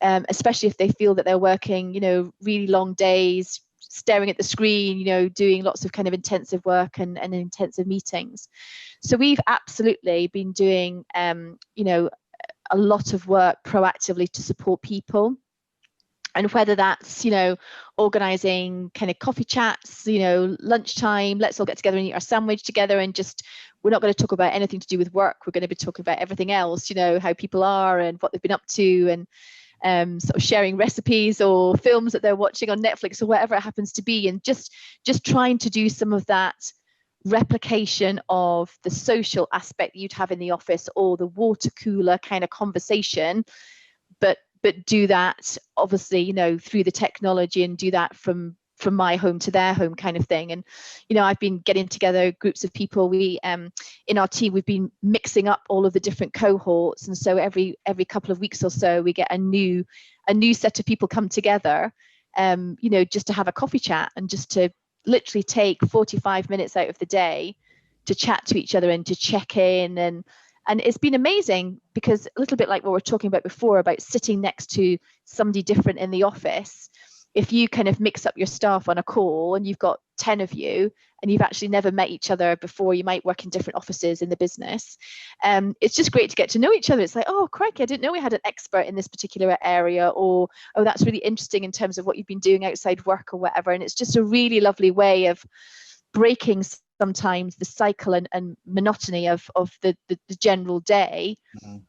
especially if they feel that they're working, you know, really long days, staring at the screen, you know, doing lots of kind of intensive work and intensive meetings. So we've absolutely been doing, you know, a lot of work proactively to support people. And whether that's, you know, organising kind of coffee chats, you know, lunchtime, let's all get together and eat our sandwich together, and just, we're not going to talk about anything to do with work. We're going to be talking about everything else, you know, how people are and what they've been up to, and sort of sharing recipes or films that they're watching on Netflix or whatever it happens to be, and just trying to do some of that replication of the social aspect you'd have in the office, or the water cooler kind of conversation, but do that obviously, you know, through the technology, and do that from my home to their home kind of thing. And, you know, I've been getting together groups of people. We in our team, we've been mixing up all of the different cohorts, and so every couple of weeks or so we get a new set of people come together, you know, just to have a coffee chat, and just to literally take 45 minutes out of the day to chat to each other and to check in. And it's been amazing, because a little bit like what we were talking about before, about sitting next to somebody different in the office, if you kind of mix up your staff on a call and you've got 10 of you and you've actually never met each other before, you might work in different offices in the business. It's just great to get to know each other. It's like, oh, crikey, I didn't know we had an expert in this particular area, or, oh, that's really interesting in terms of what you've been doing outside work or whatever. And it's just a really lovely way of breaking sometimes the cycle and monotony of the general day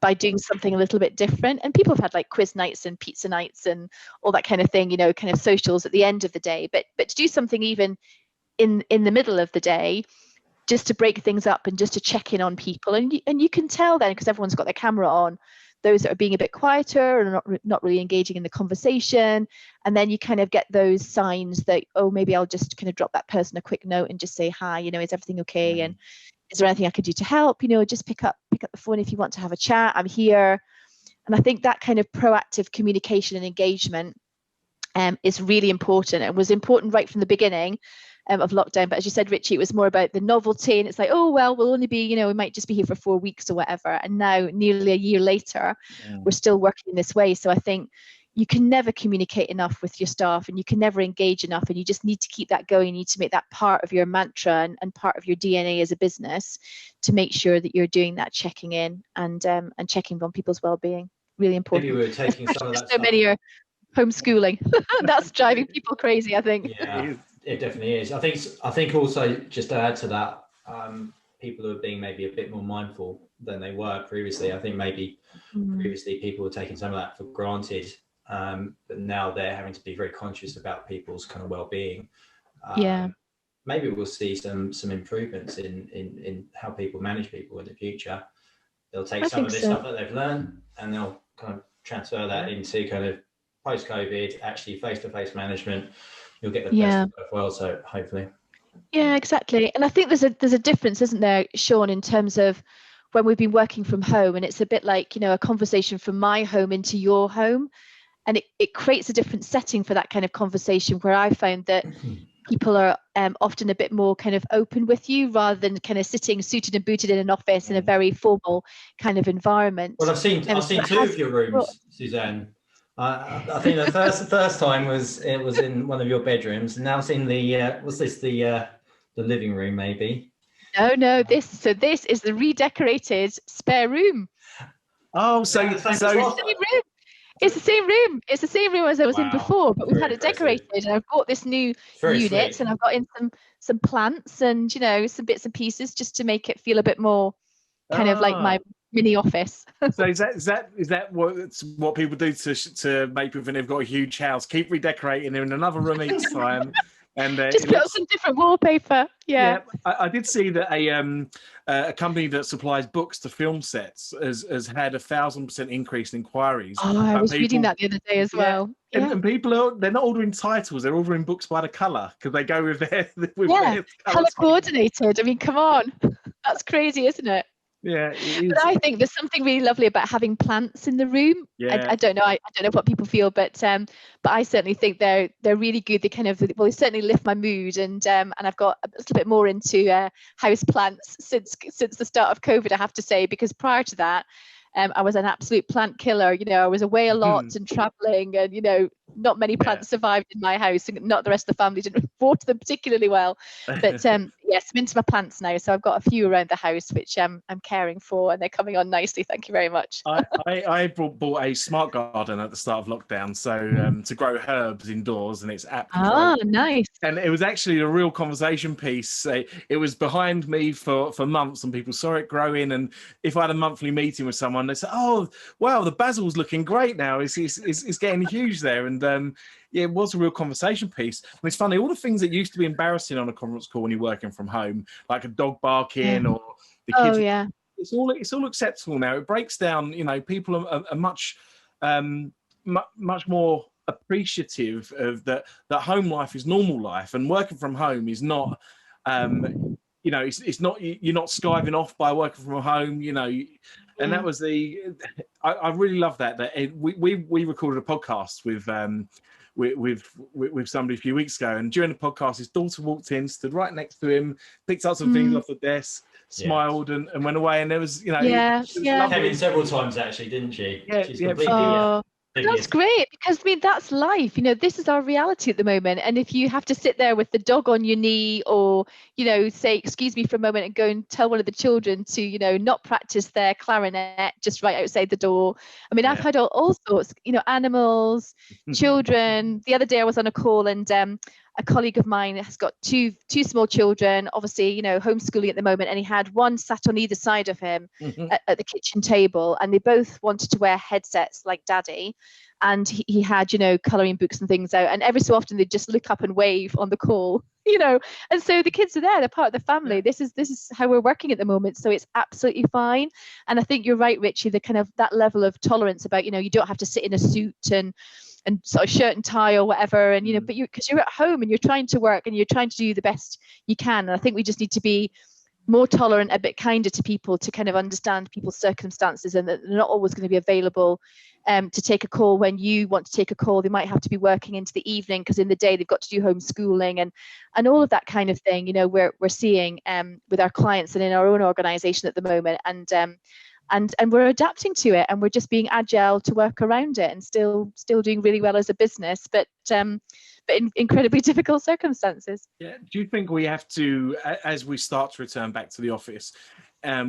by doing something a little bit different. And people have had like quiz nights and pizza nights and all that kind of thing, you know, kind of socials at the end of the day, but to do something even in the middle of the day, just to break things up and just to check in on people. And you can tell then, because everyone's got their camera on, those that are being a bit quieter and not really engaging in the conversation. And then you kind of get those signs that, oh, maybe I'll just kind of drop that person a quick note and just say, hi, you know, is everything okay? And, is there anything I could do to help? Just pick up the phone if you want to have a chat. I'm here. And I think that kind of proactive communication and engagement is really important, and was important right from the beginning of lockdown. But as you said, Richie, it was more about the novelty, and it's like, oh, well, we'll only be, we might just be here for 4 weeks or whatever. And now, nearly a year later, we're still working this way. So I think you can never communicate enough with your staff, and you can never engage enough, and you just need to keep that going. You need to make that part of your mantra and part of your DNA as a business, to make sure that you're doing that checking in and checking on people's well-being. Really important. Maybe we were taking some of that. So many are homeschooling. That's driving people crazy, I think. Yeah, it definitely is. I think also, just to add to that, people are being maybe a bit more mindful than they were previously. I think maybe previously people were taking some of that for granted. But now they're having to be very conscious about people's kind of well-being. Maybe we'll see some improvements in how people manage people in the future. They'll take some of this stuff that they've learned, and they'll kind of transfer that into kind of post-COVID, actually face-to-face management. You'll get the best of both worlds, so hopefully. Yeah, exactly. And I think there's a difference, isn't there, Sean, in terms of when we've been working from home, and it's a bit like, a conversation from my home into your home. And it creates a different setting for that kind of conversation, where I found that people are often a bit more kind of open with you, rather than kind of sitting suited and booted in an office in a very formal kind of environment. Well, I've seen 2 of your rooms, Suzanne. I think the first time was in one of your bedrooms, and now it's in the the living room, maybe. No, this is the redecorated spare room. Oh, It's the same room. It's the same room as I was in before, but we've had it decorated, and I've bought this new unit, and I've got in some plants and some bits and pieces, just to make it feel a bit more kind of like my mini office. So is that what people do to make people think they've got a huge house? Keep redecorating in another room each time. And just put up some different wallpaper. Yeah, I did see that a company that supplies books to film sets has had 1,000% increase in inquiries. Oh, I was reading that the other day as well. Yeah. And people they're not ordering titles; they're ordering books by the colour, because they go with their colour coordinated. I mean, come on, that's crazy, isn't it? Yeah, it is. But I think there's something really lovely about having plants in the room. I don't know. I don't know what people feel, but I certainly think they're really good. They kind of they certainly lift my mood, and I've got a little bit more into house plants since the start of COVID, I have to say, because prior to that, I was an absolute plant killer. I was away a lot and traveling, and not many plants survived in my house, and not the rest of the family didn't water them particularly well. But yes, I'm into my plants now, so I've got a few around the house which I'm caring for, and they're coming on nicely. Thank you very much. I bought a smart garden at the start of lockdown, so to grow herbs indoors, and it's absolutely nice. And it was actually a real conversation piece. It was behind me for months, and people saw it growing. And if I had a monthly meeting with someone, they said, "Oh, wow, the basil's looking great now. It's getting huge there." And it was a real conversation piece. And it's funny, all the things that used to be embarrassing on a conference call when you're working from home, like a dog barking or the kids, it's all acceptable now. It breaks down. People are much much more appreciative of that home life is normal life, and working from home is not. It's not, you're not skiving off by working from home. And that was I really love that we recorded a podcast with somebody a few weeks ago, and during the podcast his daughter walked in, stood right next to him, picked up some things off the desk, smiled and went away, and there was came in several times actually, didn't she? She's completely that's great, because that's life. This is our reality at the moment, and if you have to sit there with the dog on your knee, or say excuse me for a moment and go and tell one of the children to not practice their clarinet just right outside the door. I've had all sorts, animals, children. The other day I was on a call, and a colleague of mine has got two small children, obviously, homeschooling at the moment, and he had one sat on either side of him at the kitchen table, and they both wanted to wear headsets like daddy, and he had, colouring books and things out, and every so often they'd just look up and wave on the call, and so the kids are there, they're part of the family. This is how we're working at the moment, so it's absolutely fine. And I think you're right, Richie, the kind of that level of tolerance about, you don't have to sit in a suit and sort of shirt and tie or whatever, and because you're at home and you're trying to work and you're trying to do the best you can. And I think we just need to be more tolerant, a bit kinder to people, to kind of understand people's circumstances, and that they're not always going to be available to take a call when you want to take a call. They might have to be working into the evening because in the day they've got to do homeschooling and all of that kind of thing. You know, we're seeing with our clients and in our own organisation at the moment, and we're adapting to it, and we're just being agile to work around it, and still doing really well as a business, but in incredibly difficult circumstances. Yeah. Do you think we have to, as we start to return back to the office,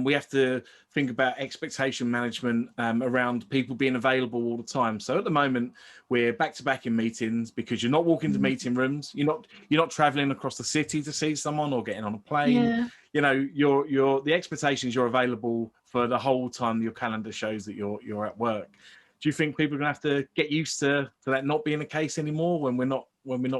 we have to think about expectation management around people being available all the time? So at the moment, we're back to back in meetings because you're not walking to meeting rooms. You're not traveling across the city to see someone or getting on a plane. Yeah. You know, the expectations, you're available for the whole time your calendar shows that you're at work. Do you think people are going to have to get used to that not being the case anymore when we're not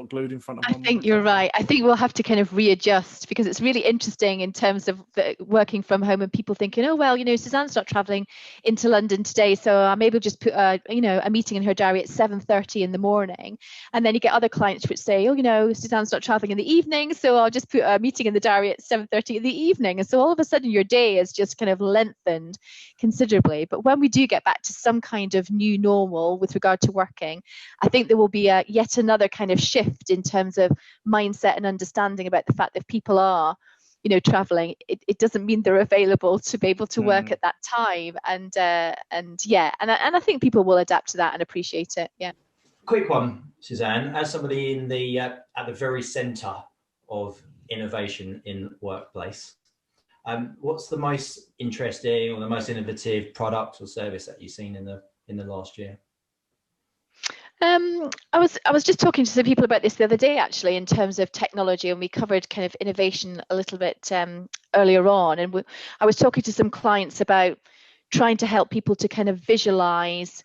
glued in front of one? I think you're right. I think we'll have to kind of readjust, because it's really interesting in terms of working from home and people thinking, oh, well, you know, Suzanne's not traveling into London today, so maybe we'll just put a meeting in her diary at 7:30 in the morning. And then you get other clients which say, oh, you know, Suzanne's not traveling in the evening, so I'll just put a meeting in the diary at 7:30 in the evening. And so all of a sudden your day is just kind of lengthened considerably. But when we do get back to some kind of new normal with regard to working, I think there will be yet another kind of shift in terms of mindset and understanding about the fact that people are, you know, traveling. It doesn't mean they're available to be able to work at that time, and I think people will adapt to that and appreciate it. Yeah. Quick one, Suzanne, as somebody in the at the very centre of innovation in workplace, what's the most interesting or the most innovative product or service that you've seen in the last year? I was just talking to some people about this the other day, actually, in terms of technology, and we covered kind of innovation a little bit earlier on, and I was talking to some clients about trying to help people to kind of visualize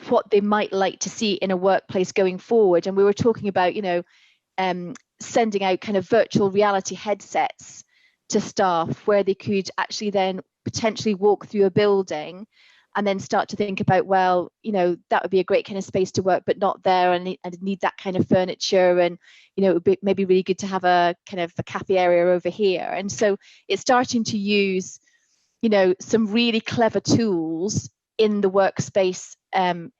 what they might like to see in a workplace going forward. And we were talking about, you know, sending out kind of virtual reality headsets to staff where they could actually then potentially walk through a building and then start to think about, well, you know, that would be a great kind of space to work, but not there, and need that kind of furniture, and, you know, it would be maybe really good to have a kind of a cafe area over here. And so it's starting to use, you know, some really clever tools in the workspace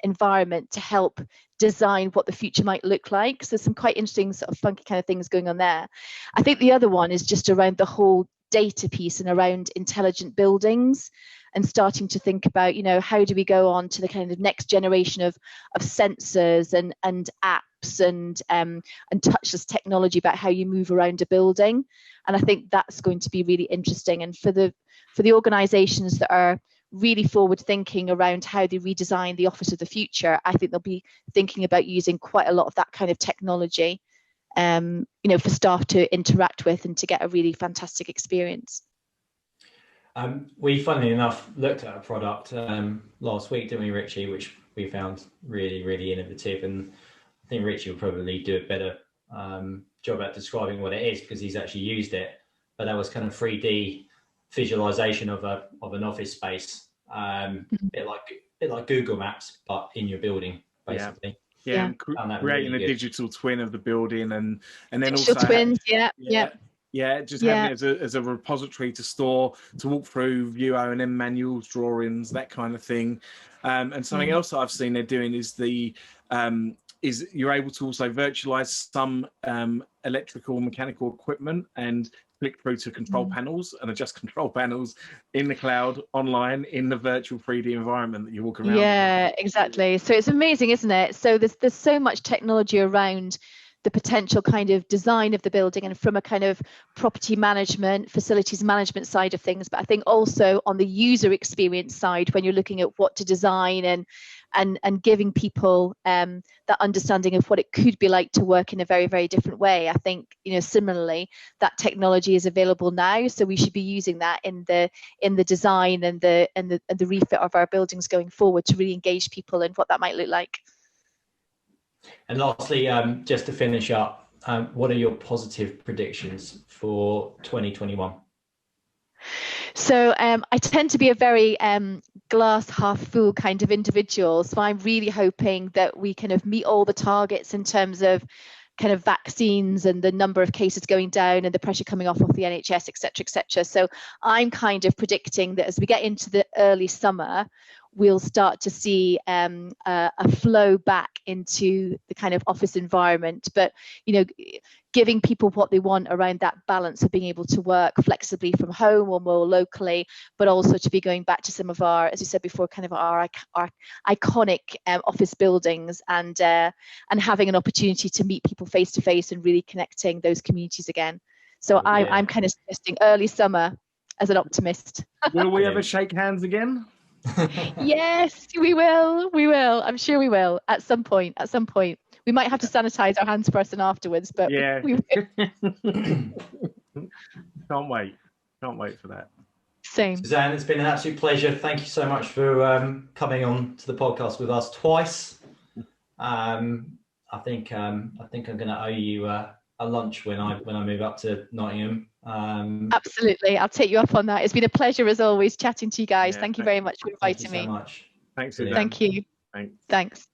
environment to help design what the future might look like. So some quite interesting sort of funky kind of things going on there. I think the other one is just around the whole data piece and around intelligent buildings, and starting to think about, you know, how do we go on to the kind of next generation of sensors and apps and touchless technology about how you move around a building. And I think that's going to be really interesting. And for the organizations that are really forward thinking around how they redesign the office of the future, I think they'll be thinking about using quite a lot of that kind of technology, you know, for staff to interact with and to get a really fantastic experience. We, funnily enough, looked at a product last week, didn't we, Richie, which we found really, really innovative. And I think Richie will probably do a better job at describing what it is, because he's actually used it. But that was kind of 3D visualization of an office space, a bit like Google Maps, but in your building, basically. Yeah. And creating really a digital twin of the building, and then digital also twins, just having it as a repository to store, to walk through, view O&M manuals, drawings, that kind of thing. And something else I've seen they're doing is is you're able to also virtualize some electrical, mechanical equipment and click through to control panels and adjust control panels in the cloud, online, in the virtual 3D environment that you walk around. Yeah, exactly. So it's amazing, isn't it? So there's so much technology around the potential kind of design of the building, and from a kind of property management, facilities management side of things, but I think also on the user experience side, when you're looking at what to design and giving people that understanding of what it could be like to work in a very, very different way. I think, you know, similarly, that technology is available now, so we should be using that in the design and the refit of our buildings going forward to really engage people in what that might look like. And lastly, just to finish up, what are your positive predictions for 2021? So I tend to be a very glass half full kind of individual. So I'm really hoping that we kind of meet all the targets in terms of kind of vaccines and the number of cases going down and the pressure coming off of the NHS, etc., etc. So I'm kind of predicting that as we get into the early summer, we'll start to see a flow back into the kind of office environment, but giving people what they want around that balance of being able to work flexibly from home or more locally, but also to be going back to some of our, as you said before, kind of our iconic office buildings, and having an opportunity to meet people face to face and really connecting those communities again. So I'm kind of suggesting early summer as an optimist. Will we ever shake hands again? Yes, we will. I'm sure we will at some point. We might have to sanitize our hands first and afterwards, but yeah. we Can't wait for that. Same. Suzanne, it's been an absolute pleasure. Thank you so much for coming on to the podcast with us twice. I think I'm going to owe you a lunch when I move up to Nottingham. Absolutely, I'll take you up on that. It's been a pleasure as always chatting to you guys. Yeah, Thank you very much for inviting me. Thank you so much. Thanks, Suzanne. Thank you. Thanks. Thanks.